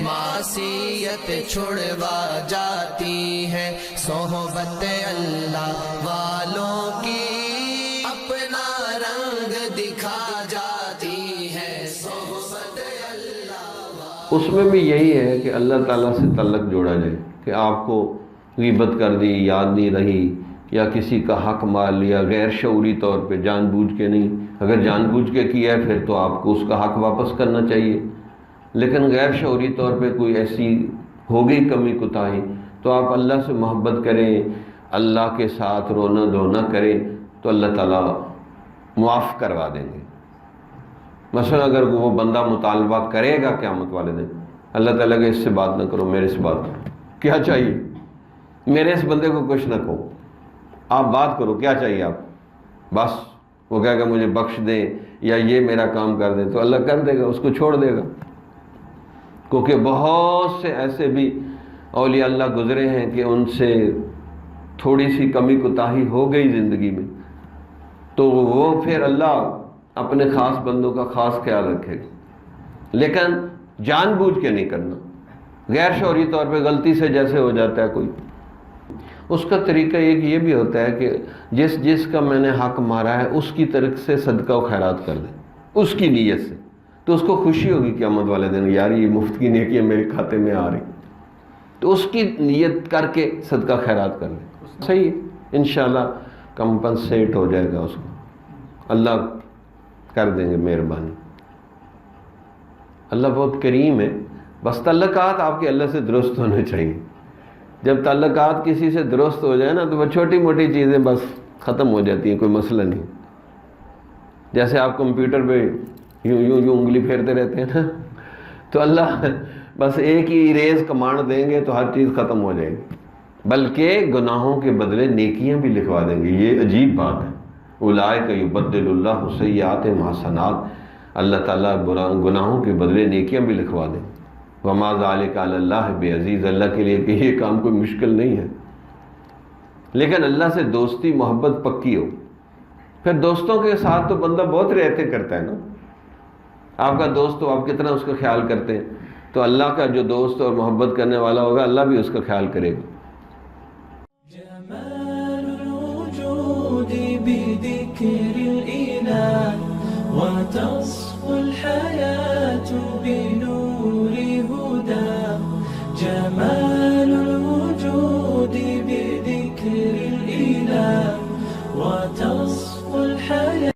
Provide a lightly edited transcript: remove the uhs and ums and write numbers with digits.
معصیت چھڑوا جاتی ہے، صحبت اللہ والوں کی اپنا رنگ دکھا جاتی ہے، صحبت اللہ اس میں بھی یہی ہے کہ اللہ تعالیٰ سے تعلق جوڑا جائے کہ آپ کو غیبت کر دی، یاد نہیں رہی، یا کسی کا حق مار لیا غیر شعوری طور پہ، جان بوجھ کے نہیں۔ اگر جان بوجھ کے کیا ہے پھر تو آپ کو اس کا حق واپس کرنا چاہیے، لیکن غیر شعوری طور پہ کوئی ایسی ہو گئی کمی کوتاہی تو آپ اللہ سے محبت کریں، اللہ کے ساتھ رونا دھونا کریں تو اللہ تعالیٰ معاف کروا دیں گے۔ مثلا اگر وہ بندہ مطالبہ کرے گا قیامت والے دن، اللہ تعالیٰ کہ اس سے بات نہ کرو، میرے سے بات کرو، کیا چاہیے؟ میرے اس بندے کو کچھ نہ کہو، آپ بات کرو، کیا چاہیے آپ؟ بس وہ کہے گا مجھے بخش دیں یا یہ میرا کام کر دیں، تو اللہ کر دے گا، اس کو چھوڑ دے گا۔ کیونکہ بہت سے ایسے بھی اولیاء اللہ گزرے ہیں کہ ان سے تھوڑی سی کمی کوتاہی ہو گئی زندگی میں تو وہ پھر اللہ اپنے خاص بندوں کا خاص خیال رکھے گا، لیکن جان بوجھ کے نہیں کرنا۔ غیر شعوری طور پہ غلطی سے جیسے ہو جاتا ہے کوئی، اس کا طریقہ ایک یہ بھی ہوتا ہے کہ جس کا میں نے حق مارا ہے اس کی طرف سے صدقہ و خیرات کر دیں، اس کی نیت سے، تو اس کو خوشی ہوگی قیامت والے دن، یار یہ مفت کی نیکیاں میرے کھاتے میں آ رہی، تو اس کی نیت کر کے صدقہ خیرات کر دیں، صحیح ہے، انشاءاللہ کمپنسیٹ ہو جائے گا اس کو، اللہ کر دیں گے مہربانی۔ اللہ بہت کریم ہے، بس تعلقات آپ کے اللہ سے درست ہونے چاہیے۔ جب تعلقات کسی سے درست ہو جائے نا تو وہ چھوٹی موٹی چیزیں بس ختم ہو جاتی ہیں، کوئی مسئلہ نہیں۔ جیسے آپ کمپیوٹر پہ یوں انگلی پھیرتے رہتے ہیں نا، تو اللہ بس ایک ہی اریز کمانڈ دیں گے تو ہر چیز ختم ہو جائے گی، بلکہ گناہوں کے بدلے نیکیاں بھی لکھوا دیں گے۔ یہ عجیب بات ہے، اولئک یبدل اللہ سیئات حسنات، اللہ تعالیٰ گناہوں کے بدلے نیکیاں بھی لکھوا دیں۔ وما ذلک علی اللہ بعزیز، اللہ کے لیے کہ یہ کام کوئی مشکل نہیں ہے، لیکن اللہ سے دوستی محبت پکی ہو۔ پھر دوستوں کے ساتھ تو بندہ بہت رعایتیں کرتا ہے نا، آپ کا دوست تو آپ کتنا اس کا خیال کرتے ہیں، تو اللہ کا جو دوست اور محبت کرنے والا ہوگا اللہ بھی اس کا خیال کرے گا۔ جمال الوجود بذكر الإله وتصفو الحياة